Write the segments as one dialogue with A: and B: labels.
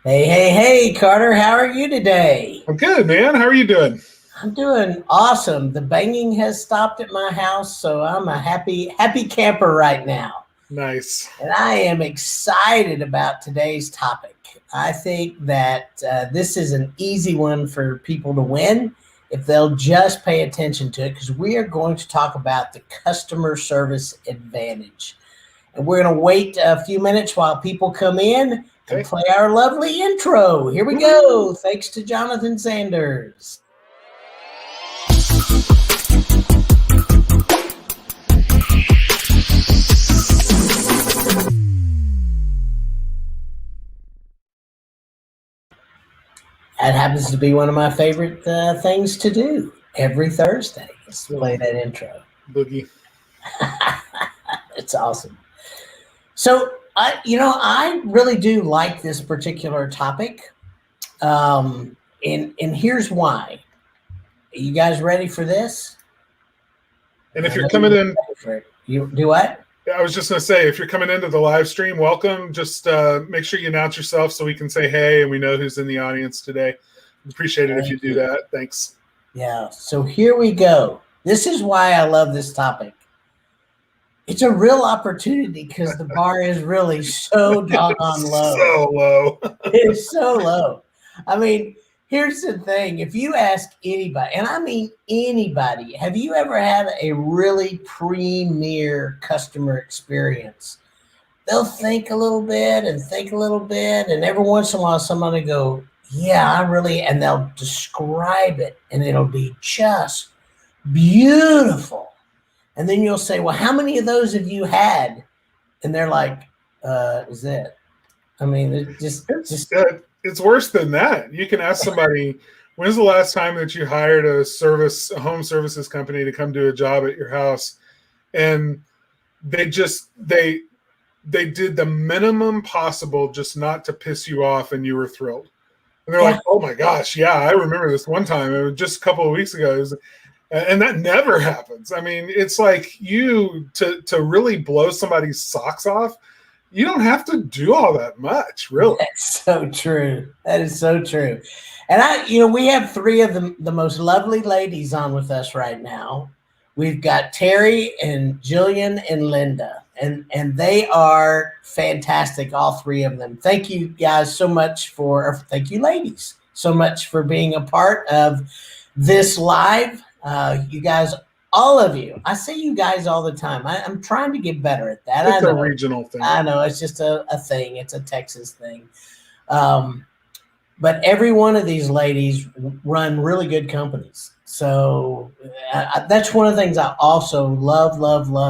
A: Hey, hey, hey, Carter, how are you today?
B: I'm good, man. How are you doing?
A: I'm doing awesome. The banging has stopped at my house, so I'm a happy camper right now.
B: Nice.
A: And I am excited about today's topic. I think that this is an easy one for people to win if they'll just pay attention to it, because we are going to talk about the customer service advantage. And we're going to wait a few minutes while people come in and
B: Okay.
A: play our lovely intro. Here we
B: Woo.
A: go. Thanks to Jonathan Sanders. That happens to be one of my favorite things to do every Thursday is play that intro.
B: Boogie.
A: It's awesome. So I really do like this particular topic, and here's why. Are you guys ready for this?
B: And if
A: I
B: you're
A: know you're
B: coming in,
A: ready for it. You do what?
B: I was just going to say, if you're coming into the live stream, welcome. Just make sure you announce yourself so we can say hey and we know who's in the audience today. Appreciate it if you
A: Thank
B: do
A: you.
B: that. Thanks.
A: Yeah. So here we go. This is why I love this topic. It's a real opportunity because the bar is really so doggone low.
B: So low.
A: It's so low. I mean, here's the thing. If you ask anybody, and I mean anybody, have you ever had a really premier customer experience? They'll think a little bit and think a little bit, and every once in a while somebody go, yeah, I really, and they'll describe it, and it'll be just beautiful. And then you'll say, well, how many of those have you had? And they're like, is it? I mean, it
B: It's
A: just
B: it's worse than that. You can ask somebody, when's the last time that you hired a home services company to come do a job at your house, and they just they did the minimum possible just not to piss you off, and you were thrilled. And they're
A: yeah.
B: like, "Oh my gosh, yeah, I remember this one time. It was just a couple of weeks ago." And that never happens. I mean, it's like you to really blow somebody's socks off. You don't have to do all that much, really.
A: That's so true. That is so true. And we have three of the most lovely ladies on with us right now. We've got Terry and Jillian and Linda, and they are fantastic, all three of them. Thank you guys so much thank you ladies so much for being a part of this live. You guys, all of you, I say you guys all the time. I'm trying to get better at that.
B: It's a regional thing.
A: I know it's just a thing. It's a Texas thing. Um, but every one of these ladies run really good companies. So that's one of the things I also love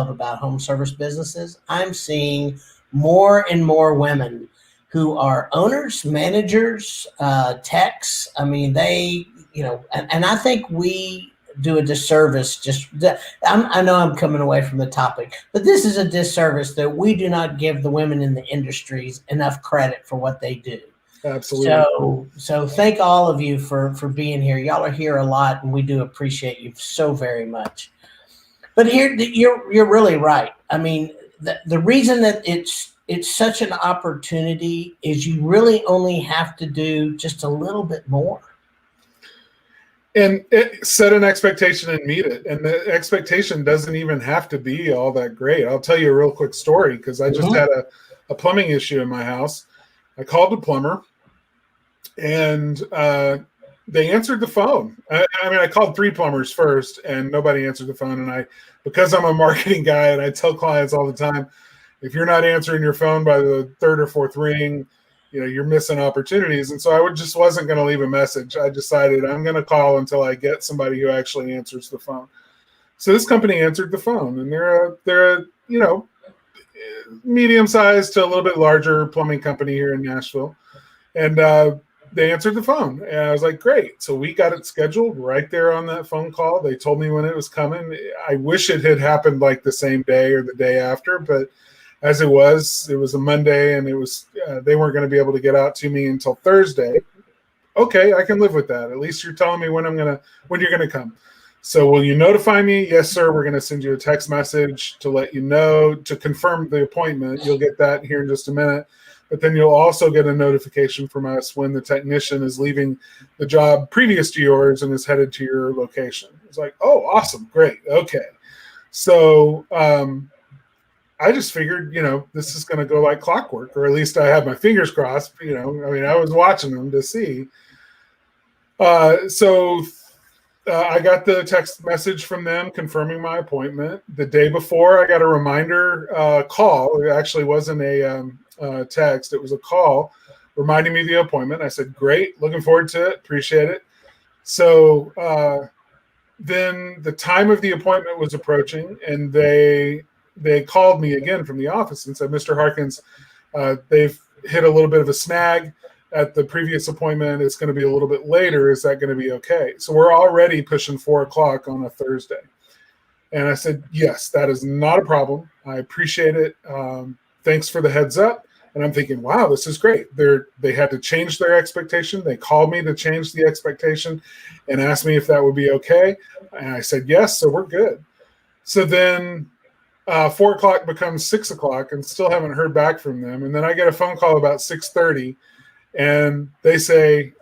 A: about home service businesses. I'm seeing more and more women who are owners, managers, techs. I mean, and I think we do a disservice. I know I'm coming away from the topic, but this is a disservice that we do not give the women in the industries enough credit for what they do.
B: Absolutely.
A: So thank all of you for being here. Y'all are here a lot, and we do appreciate you so very much. But here, you're really right. I mean, the reason that it's such an opportunity is you really only have to do just a little bit more.
B: And set an expectation and meet it. And the expectation doesn't even have to be all that great. I'll tell you a real quick story because I just had a plumbing issue in my house. I called the plumber, and they answered the phone. I mean, I called 3 plumbers first, and nobody answered the phone. And because I'm a marketing guy, and I tell clients all the time, if you're not answering your phone by the 3rd or 4th ring, you're missing opportunities. And so I just wasn't going to leave a message. I decided I'm going to call until I get somebody who actually answers the phone. So this company answered the phone, and they're a medium-sized to a little bit larger plumbing company here in Nashville. And they answered the phone, and I was like, great. So we got it scheduled right there on that phone call. They told me when it was coming. I wish it had happened like the same day or the day after, but as it was a Monday, and they weren't going to be able to get out to me until Thursday. Okay, I can live with that. At least you're telling me when you're going to come. So will you notify me? Yes, sir. We're going to send you a text message to let you know, to confirm the appointment. You'll get that here in just a minute. but then you'll also get a notification from us when the technician is leaving the job previous to yours and is headed to your location. It's like, oh, awesome, great, okay. So I just figured, this is going to go like clockwork, or at least I had my fingers crossed. I was watching them to see. So I got the text message from them confirming my appointment. The day before, I got a reminder call. It actually wasn't a text. It was a call reminding me of the appointment. I said, great, looking forward to it, appreciate it. So then the time of the appointment was approaching, and they called me again from the office and said, Mr. Harkins, they've hit a little bit of a snag at the previous appointment. It's going to be a little bit later. Is that going to be okay? So we're already pushing 4:00 on a Thursday. And I said, yes, that is not a problem. I appreciate it. Thanks for the heads up. And I'm thinking, wow, this is great. They had to change their expectation. They called me to change the expectation and asked me if that would be okay. And I said, yes, so we're good. So then 4:00 becomes 6:00 and still haven't heard back from them. And then I get a phone call about 6:30 and they say,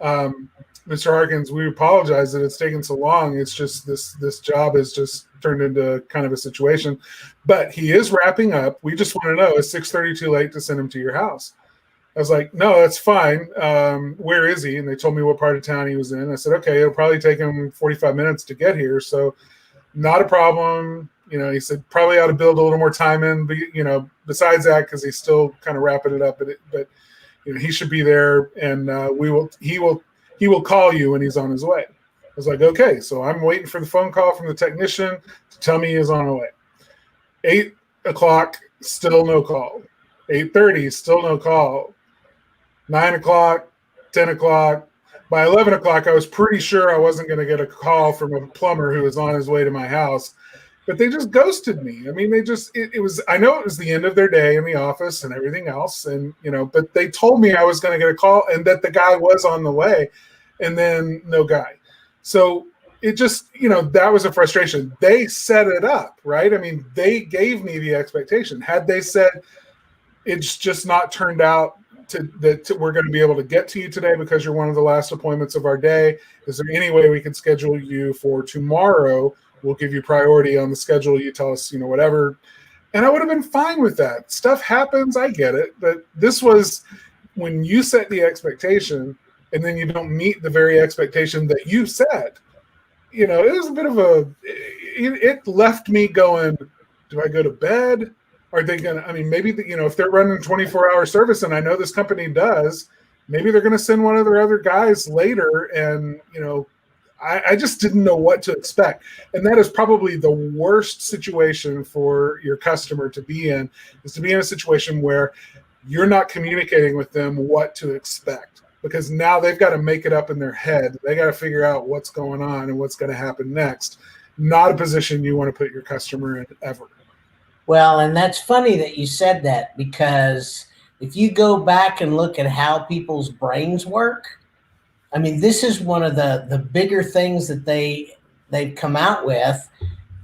B: Mr. Harkins, we apologize that it's taken so long. It's just this job has just turned into kind of a situation, but he is wrapping up. We just want to know, is 6:30 too late to send him to your house? I was like, no, that's fine. Where is he? And they told me what part of town he was in. I said, okay, it'll probably take him 45 minutes to get here. So not a problem. He said probably ought to build a little more time in, besides that, because he's still kind of wrapping it up. But he should be there, and he will call you when he's on his way. I was like, okay, so I'm waiting for the phone call from the technician to tell me he's on the way. 8:00, still no call. 8:30, still no call. 9:00, 10:00. By 11:00, I was pretty sure I wasn't going to get a call from a plumber who was on his way to my house. But they just ghosted me. It was, I know it was the end of their day in the office and everything else. And, but they told me I was going to get a call and that the guy was on the way, and then no guy. So it just, that was a frustration. They set it up, right? They gave me the expectation. Had they said, it's just not turned out that we're going to be able to get to you today because you're one of the last appointments of our day. Is there any way we can schedule you for tomorrow? We'll give you priority on the schedule. You tell us, whatever. And I would have been fine with that. Stuff happens. I get it. But this was when you set the expectation and then you don't meet the very expectation that you set. It was a bit of it left me going, do I go to bed? Are they going to, maybe, if they're running 24-hour service, and I know this company does, maybe they're going to send one of their other guys later. And, I just didn't know what to expect. And that is probably the worst situation for your customer to be in, is to be in a situation where you're not communicating with them what to expect, because now they've got to make it up in their head. They got to figure out what's going on and what's going to happen next. Not a position you want to put your customer in ever.
A: Well, and that's funny that you said that, because if you go back and look at how people's brains work, this is one of the bigger things that they've come out with,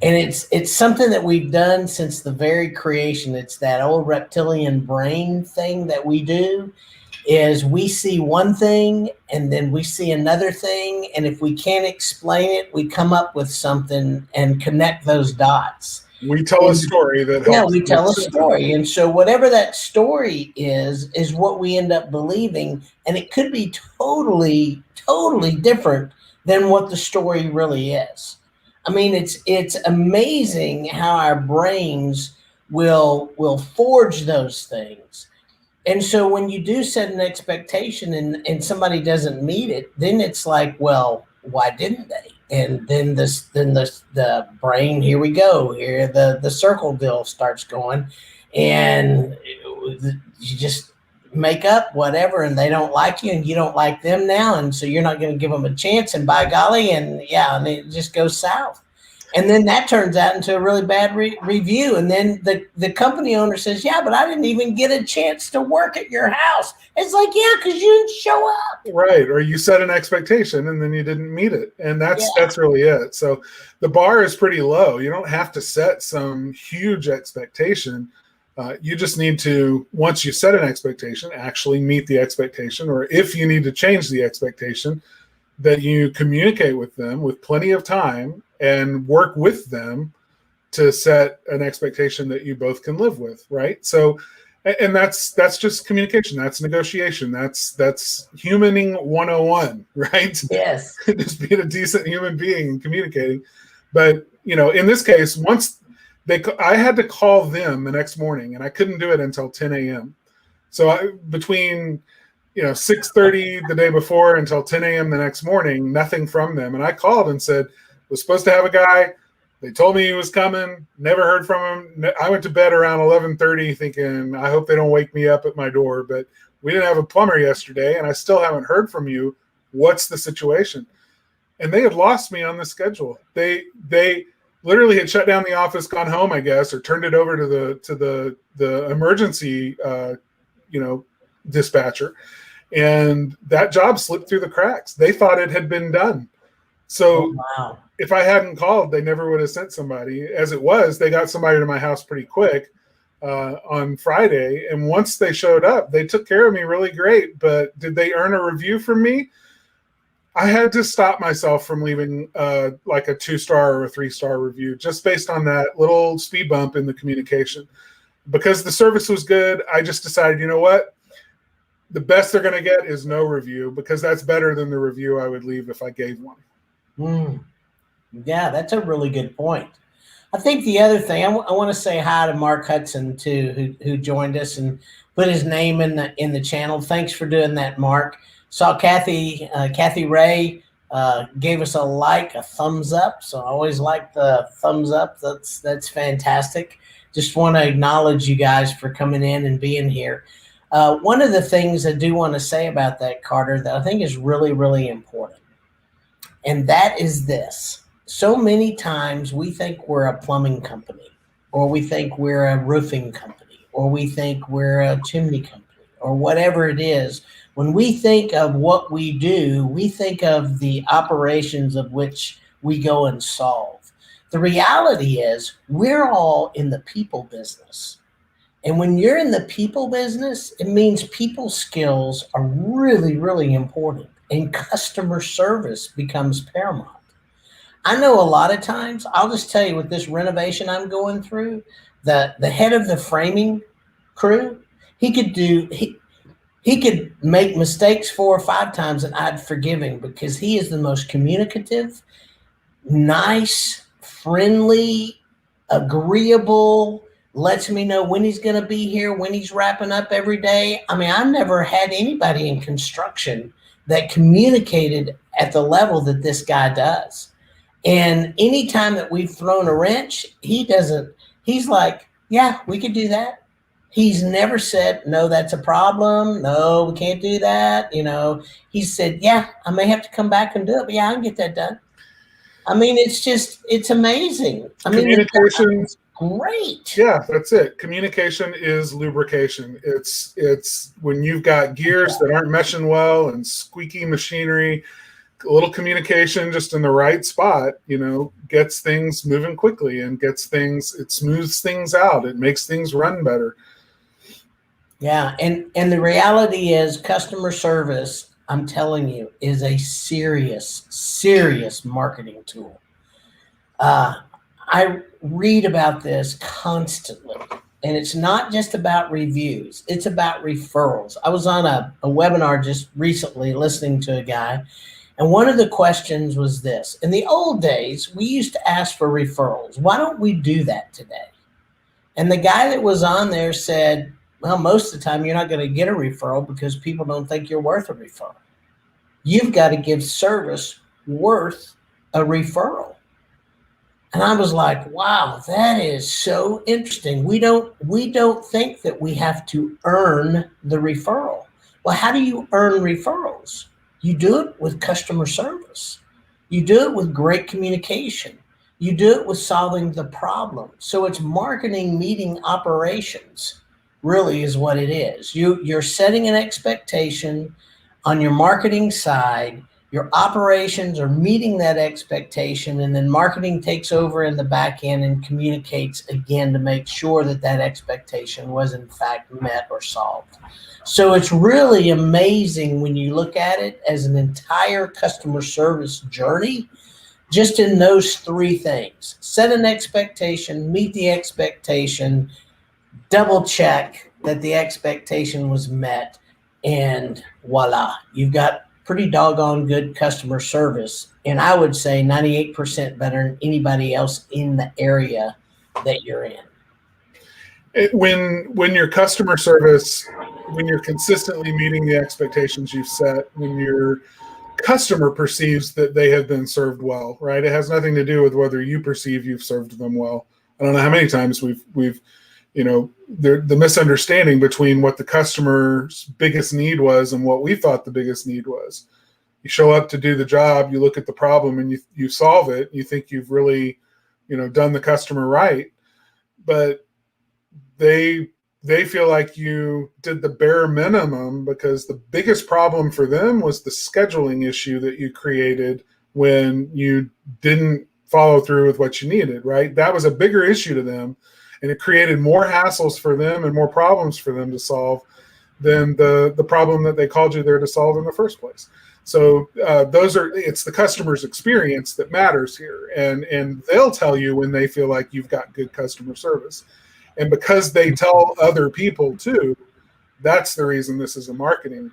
A: and it's something that we've done since the very creation. It's that old reptilian brain thing that we do, is we see one thing and then we see another thing, and if we can't explain it, we come up with something and connect those dots.
B: We tell a story that helps.
A: Yeah, we tell a story. And so whatever that story is what we end up believing. And it could be totally, totally different than what the story really is. It's amazing how our brains will forge those things. And so when you do set an expectation and somebody doesn't meet it, then it's like, well, why didn't they? And then the brain, here we go, here the circle deal starts going, and you just make up whatever, and they don't like you and you don't like them now, and so you're not going to give them a chance, and by golly, and it just goes south. And then that turns out into a really bad review. And then the company owner says, yeah, but I didn't even get a chance to work at your house. It's like, yeah, because you didn't show up.
B: Right. Or you set an expectation and then you didn't meet it. And that's really it. So the bar is pretty low. You don't have to set some huge expectation. You just need to, once you set an expectation, actually meet the expectation, or if you need to change the expectation, that you communicate with them with plenty of time and work with them to set an expectation that you both can live with, right? So, and that's just communication. That's negotiation. That's humaning 101, right?
A: Yes.
B: Just being a decent human being and communicating. But, in this case, once I had to call them the next morning, and I couldn't do it until 10 a.m. So between 6:30 the day before until 10 a.m. the next morning, nothing from them. And I called and said, was supposed to have a guy. They told me he was coming. Never heard from him. I went to bed around 11:30 thinking, I hope they don't wake me up at my door. But we didn't have a plumber yesterday, and I still haven't heard from you. What's the situation? And they had lost me on the schedule. They literally had shut down the office, gone home, I guess, or turned it over to the emergency dispatcher. And that job slipped through the cracks. They thought it had been done. So
A: wow.
B: If I hadn't called, they never would have sent somebody. As it was, they got somebody to my house pretty quick on Friday. And once they showed up, they took care of me really great. But did they earn a review from me? I had to stop myself from leaving like a 2-star or a 3-star review just based on that little speed bump in the communication. Because the service was good, I just decided, you know what? The best they're going to get is no review, because that's better than the review I would leave if I gave one.
A: Yeah, that's a really good point. I think the other thing, I want to say hi to Mark Hudson too, who joined us and put his name in the channel. Thanks for doing that, Mark. Saw Kathy Ray gave us a thumbs up. So I always like the thumbs up. That's fantastic. Just want to acknowledge you guys for coming in and being here. One of the things I do want to say about that, Carter, that I think is really, really important, and that is this. So many times we think we're a plumbing company, or we think we're a roofing company, or we think we're a chimney company, or whatever it is. When we think of what we do, we think of the operations of which we go and solve. The reality is we're all in the people business. And when you're in the people business, it means people skills are really, really important, and customer service becomes paramount. I know a lot of times, I'll just tell you, with this renovation I'm going through, the head of the framing crew, he could make mistakes 4 or 5 times and I'd forgive him, because he is the most communicative, nice, friendly, agreeable, lets me know when he's going to be here, when he's wrapping up every day. I mean, I've never had anybody in construction that communicated at the level that this guy does. And anytime that we've thrown a wrench, he's like, yeah, we could do that. He's never said, no, that's a problem. No, we can't do that. He said, yeah, I may have to come back and do it, but yeah, I can get that done. I mean, it's amazing. I mean,
B: communication
A: is great.
B: Yeah, that's it. Communication is lubrication. It's when you've got gears that aren't meshing well and squeaky machinery, a little communication just in the right spot, gets things moving quickly and it smooths things out. It makes things run better.
A: Yeah. And the reality is customer service, I'm telling you, is a serious marketing tool. I read about this constantly, and it's not just about reviews. It's about referrals. I was on a webinar just recently listening to a guy, and one of the questions was this. In the old days, we used to ask for referrals. Why don't we do that today? And the guy that was on there said, well, most of the time you're not going to get a referral because people don't think you're worth a referral. You've got to give service worth a referral. And I was like, wow, that is so interesting. We don't think that we have to earn the referral. Well, how do you earn referrals? You do it with customer service. You do it with great communication. You do it with solving the problem. So it's marketing meeting operations, really, is what it is. You're setting an expectation on your marketing side, your operations are meeting that expectation, and then marketing takes over in the back end and communicates again to make sure that that expectation was in fact met or solved. So it's really amazing when you look at it as an entire customer service journey, just in those three things: set an expectation, meet the expectation, double check that the expectation was met, and voila, you've got pretty doggone good customer service. And I would say 98% better than anybody else in the area that you're in.
B: When your customer service, when you're consistently meeting the expectations you've set, when your customer perceives that they have been served well, right? It has nothing to do with whether you perceive you've served them well. I don't know how many times we've the misunderstanding between what the customer's biggest need was and what we thought the biggest need was. You show up to do the job, you look at the problem, and you solve it. You think you've really, done the customer right, but they feel like you did the bare minimum, because the biggest problem for them was the scheduling issue that you created when you didn't follow through with what you needed, right? That was a bigger issue to them, and it created more hassles for them and more problems for them to solve than the problem that they called you there to solve in the first place. So it's the customer's experience that matters here, and they'll tell you when they feel like you've got good customer service. And because they tell other people too, that's the reason this is a marketing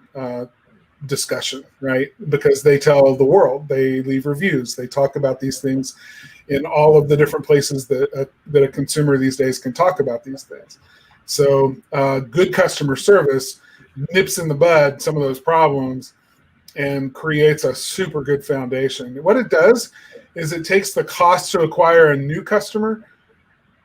B: discussion, right? Because they tell the world, they leave reviews, they talk about these things in all of the different places that a consumer these days can talk about these things. So good customer service nips in the bud some of those problems and creates a super good foundation. What it does is it takes the cost to acquire a new customer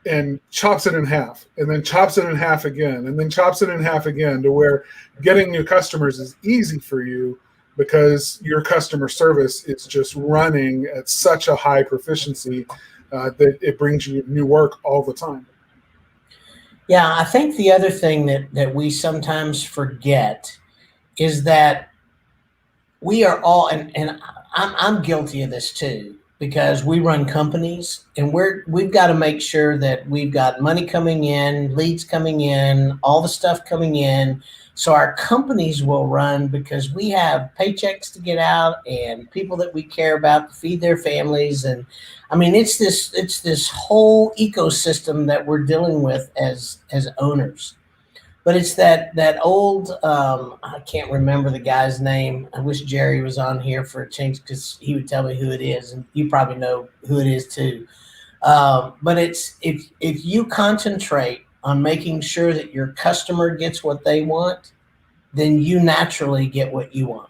B: and chops it in half, and then chops it in half again, and then chops it in half again, to where getting new customers is easy for you because your customer service is just running at such a high proficiency that it brings you new work all the time.
A: Yeah, I think the other thing that we sometimes forget is that we are all, and I'm guilty of this too, because we run companies, and we've got to make sure that we've got money coming in, leads coming in, all the stuff coming in, so our companies will run, because we have paychecks to get out and people that we care about to feed their families. And I mean, it's this whole ecosystem that we're dealing with as owners. But it's that old, I can't remember the guy's name. I wish Jerry was on here for a change, because he would tell me who it is, and you probably know who it is too. But it's if you concentrate on making sure that your customer gets what they want, then you naturally get what you want.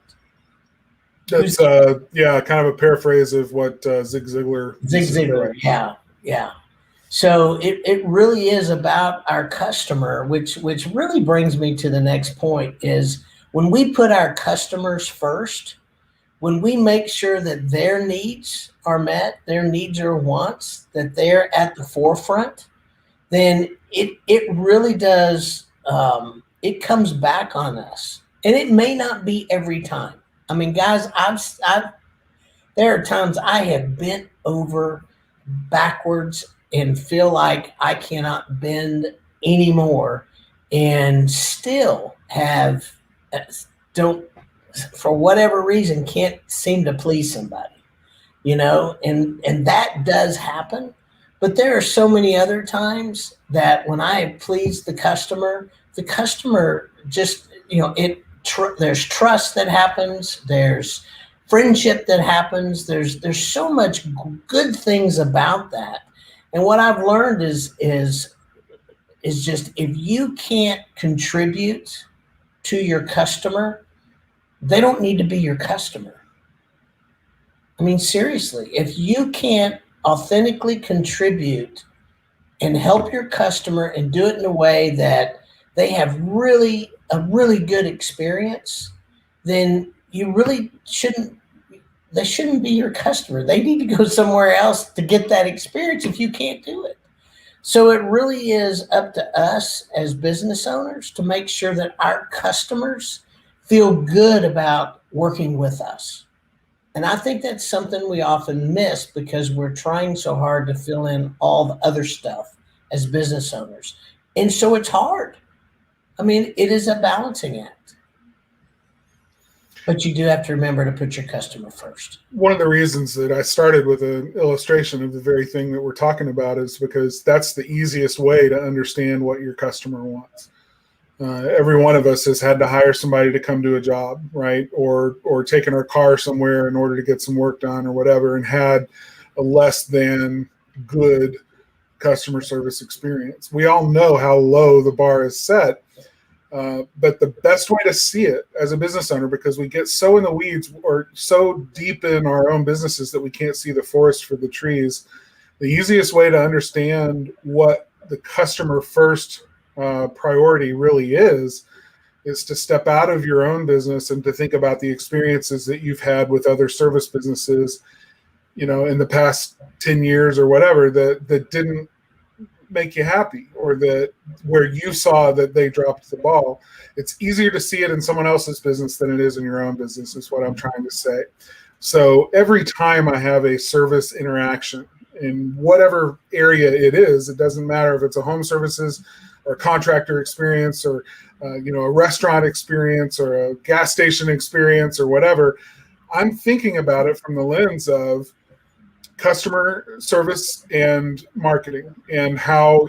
B: That's kind of a paraphrase of what Zig Ziglar.
A: Yeah. So it really is about our customer, which really brings me to the next point, is when we put our customers first, when we make sure that their needs are met, their needs or wants, that they're at the forefront, then it really does, it comes back on us. And it may not be every time. I mean, guys, there are times I have bent over backwards and feel like I cannot bend anymore, and still don't, for whatever reason, can't seem to please somebody, and that does happen. But there are so many other times that when I please the customer just, there's trust that happens, there's friendship that happens, there's so much good things about that. And what I've learned is just, if you can't contribute to your customer, they don't need to be your customer. I mean, seriously, if you can't authentically contribute and help your customer and do it in a way that they have a really good experience, then you really they shouldn't be your customer. They need to go somewhere else to get that experience if you can't do it. So it really is up to us as business owners to make sure that our customers feel good about working with us. And I think that's something we often miss because we're trying so hard to fill in all the other stuff as business owners. And so it's hard. I mean, it is a balancing act. But you do have to remember to put your customer first.
B: One of the reasons that I started with an illustration of the very thing that we're talking about is because that's the easiest way to understand what your customer wants. Every one of us has had to hire somebody to come do a job, right? Or taken our car somewhere in order to get some work done or whatever, and had a less than good customer service experience. We all know how low the bar is set. But the best way to see it as a business owner, because we get so in the weeds or so deep in our own businesses that we can't see the forest for the trees, the easiest way to understand what the customer first priority really is to step out of your own business and to think about the experiences that you've had with other service businesses, in the past 10 years or whatever, that didn't make you happy, or that where you saw that they dropped the ball. It's easier to see it in someone else's business than it is in your own business, is what I'm trying to say. So every time I have a service interaction in whatever area it is, it doesn't matter if it's a home services or contractor experience or a restaurant experience or a gas station experience or whatever, I'm thinking about it from the lens of customer service and marketing and how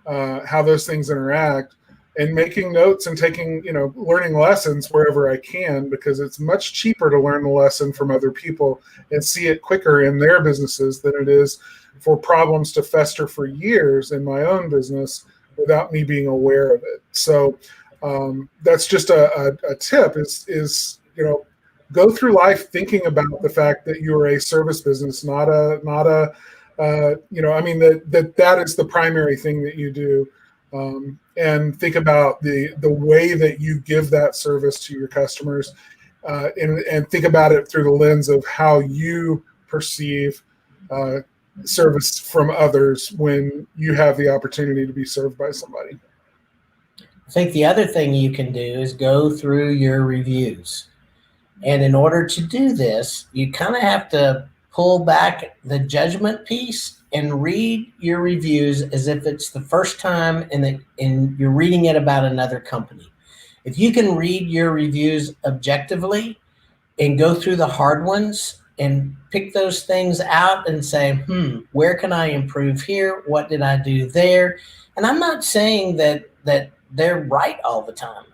B: those things interact, and making notes and taking, learning lessons wherever I can, because it's much cheaper to learn the lesson from other people and see it quicker in their businesses than it is for problems to fester for years in my own business without me being aware of it. So that's just a tip is go through life thinking about the fact that you're a service business, that is the primary thing that you do. And think about the way that you give that service to your customers, and think about it through the lens of how you perceive service from others when you have the opportunity to be served by somebody.
A: I think the other thing you can do is go through your reviews. And in order to do this, you kind of have to pull back the judgment piece and read your reviews as if it's the first time and you're reading it about another company. If you can read your reviews objectively and go through the hard ones and pick those things out and say, where can I improve here? What did I do there? And I'm not saying that they're right all the time.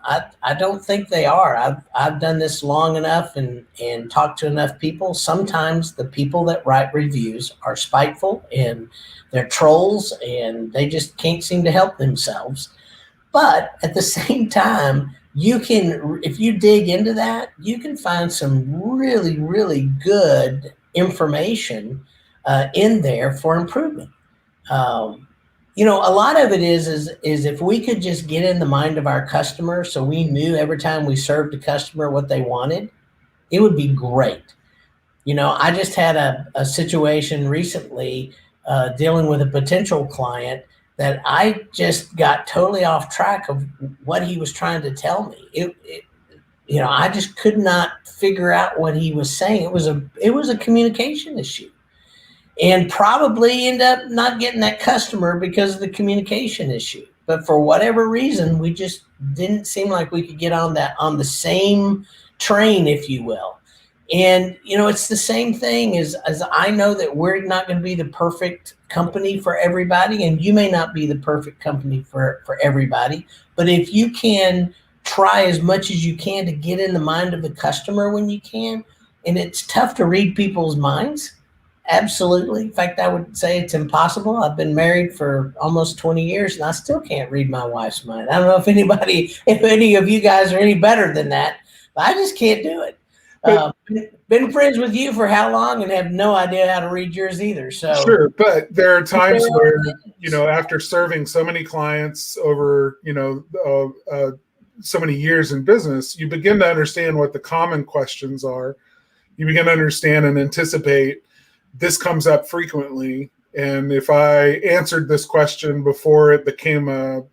A: I don't think they are. I've done this long enough and talked to enough people. Sometimes the people that write reviews are spiteful and they're trolls and they just can't seem to help themselves. But at the same time, if you dig into that, you can find some really, really good information in there for improvement. A lot of it is if we could just get in the mind of our customer so we knew every time we served a customer what they wanted, it would be great. I just had a situation recently dealing with a potential client that I just got totally off track of what he was trying to tell me. I just could not figure out what he was saying. It was a communication issue. And probably end up not getting that customer because of the communication issue. But for whatever reason, we just didn't seem like we could get on the same train, if you will. And, it's the same thing as I know that we're not going to be the perfect company for everybody, and you may not be the perfect company for everybody. But if you can try as much as you can to get in the mind of the customer when you can, and it's tough to read people's minds. Absolutely. In fact, I would say it's impossible. I've been married for almost 20 years and I still can't read my wife's mind. I don't know if any of you guys are any better than that, but I just can't do it. Been friends with you for how long and have no idea how to read yours either. So
B: sure, but there are times where, after serving so many clients over, so many years in business, you begin to understand what the common questions are. You begin to understand and anticipate this comes up frequently. And if I answered this question before it became a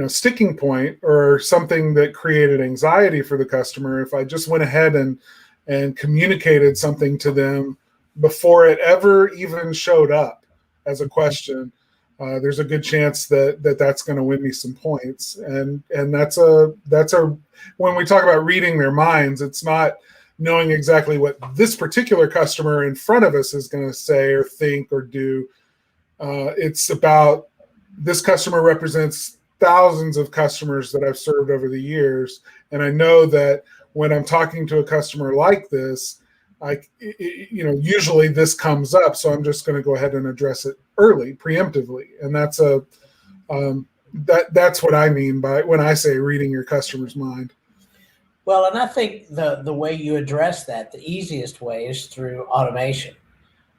B: sticking point or something that created anxiety for the customer, if I just went ahead and communicated something to them before it ever even showed up as a question, there's a good chance that's going to win me some points. And that's a when we talk about reading their minds, it's not knowing exactly what this particular customer in front of us is going to say or think or do. It's about this customer represents thousands of customers that I've served over the years. And I know that when I'm talking to a customer like this, usually this comes up. So I'm just going to go ahead and address it early, preemptively. And that's that's what I mean by when I say reading your customer's mind.
A: Well, and I think the way you address that, the easiest way is through automation.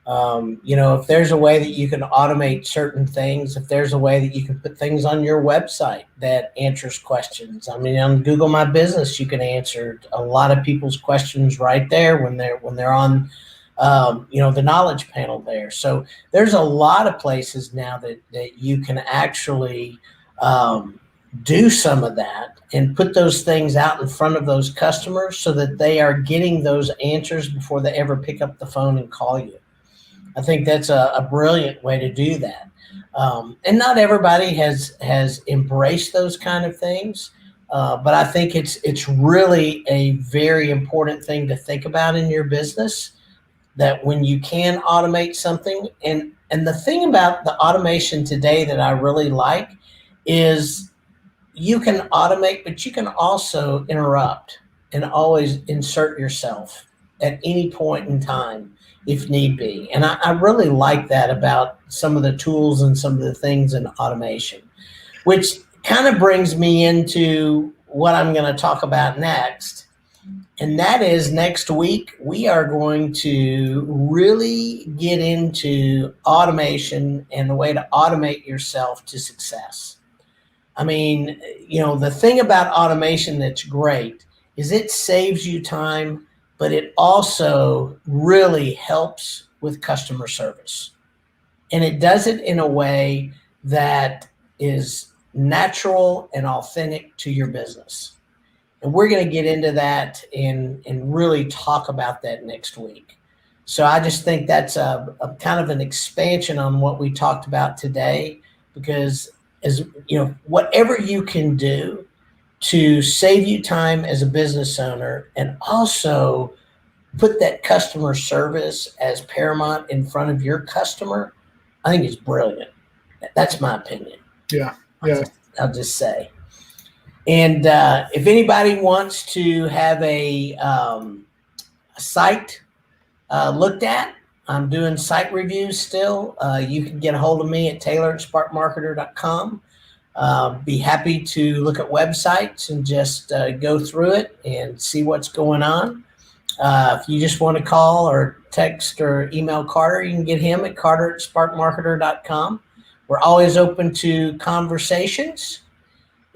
A: If there's a way that you can automate certain things, if there's a way that you can put things on your website that answers questions. I mean, on Google My Business, you can answer a lot of people's questions right there when they're on, the knowledge panel there. So there's a lot of places now that you can actually do some of that and put those things out in front of those customers so that they are getting those answers before they ever pick up the phone and call you. I think that's a brilliant way to do that. And not everybody has embraced those kind of things, but I think it's really a very important thing to think about in your business, that when you can automate something, and the thing about the automation today that I really like is you can automate, but you can also interrupt and always insert yourself at any point in time if need be. And I really like that about some of the tools and some of the things in automation, which kind of brings me into what I'm going to talk about next. And that is, next week, we are going to really get into automation and the way to automate yourself to success. I mean, the thing about automation that's great is it saves you time, but it also really helps with customer service. And it does it in a way that is natural and authentic to your business. And we're going to get into that and really talk about that next week. So I just think that's a kind of an expansion on what we talked about today, because whatever you can do to save you time as a business owner and also put that customer service as paramount in front of your customer, I think it's brilliant. That's my opinion.
B: Yeah.
A: I'll just say. And if anybody wants to have a site looked at, I'm doing site reviews still. You can get a hold of me at taylor@sparkmarketer.com. Be happy to look at websites and just go through it and see what's going on. If you just want to call or text or email Carter, you can get him at carter@sparkmarketer.com. We're always open to conversations.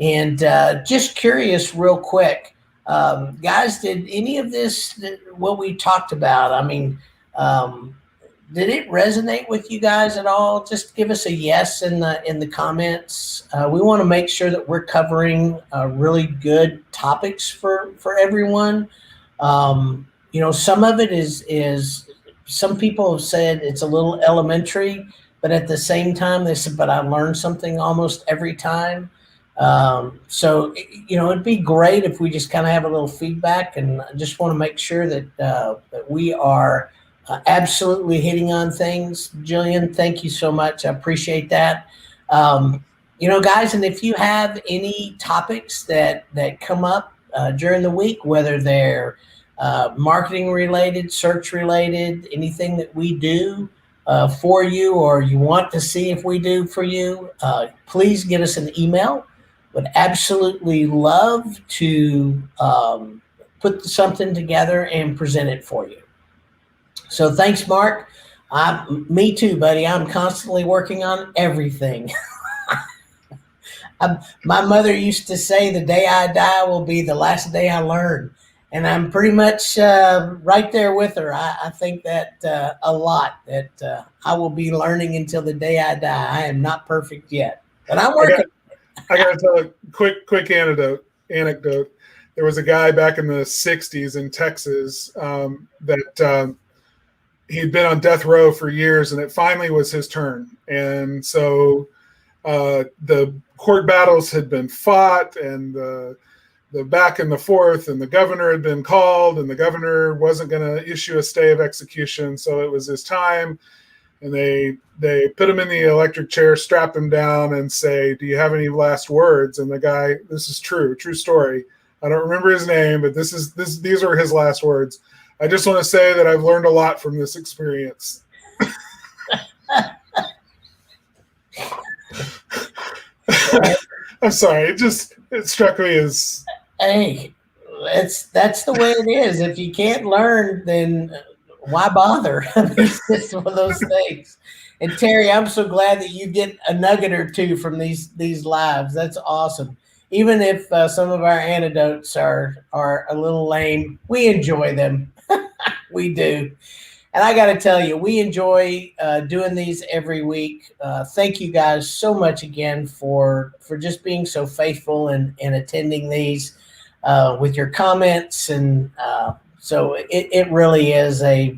A: And just curious real quick, guys, did any of this, what we talked about, I mean, did it resonate with you guys at all? Just give us a yes in the comments. We want to make sure that we're covering really good topics for everyone. Some of it is some people have said it's a little elementary, but at the same time they said, but I learned something almost every time. So it'd be great if we just kind of have a little feedback, and I just want to make sure that we are absolutely hitting on things. Jillian, thank you so much. I appreciate that. Guys, and if you have any topics that come up during the week, whether they're marketing related, search related, anything that we do for you, or you want to see if we do for you, please get us an email. Would absolutely love to put something together and present it for you. So thanks, Mark. Me too, buddy. I'm constantly working on everything. My mother used to say, the day I die will be the last day I learn. And I'm pretty much right there with her. I think that a lot, that I will be learning until the day I die. I am not perfect yet, but I'm working.
B: I got to tell a quick anecdote. There was a guy back in the 60s in Texas that he'd been on death row for years, and it finally was his turn. And so the court battles had been fought, and the back and the forth, and the governor had been called, and the governor wasn't going to issue a stay of execution. So it was his time. And they put him in the electric chair, strap him down, and say, "Do you have any last words?" And the guy, this is true story. I don't remember his name, but these are his last words. "I just want to say that I've learned a lot from this experience." I'm sorry. It struck me as,
A: hey, that's the way it is. If you can't learn, then why bother? I mean, it's just one of those things. And Terry, I'm so glad that you get a nugget or two from these lives. That's awesome. Even if some of our anecdotes are a little lame, we enjoy them. We do. And I got to tell you, we enjoy doing these every week. Thank you guys so much again for just being so faithful and attending these with your comments. And so it really is a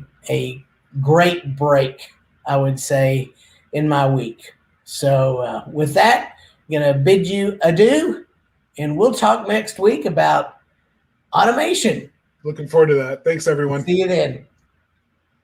A: great break, I would say, in my week. So with that, I'm going to bid you adieu, and we'll talk next week about automation.
B: looking forward to that. Thanks, everyone.
A: See you then.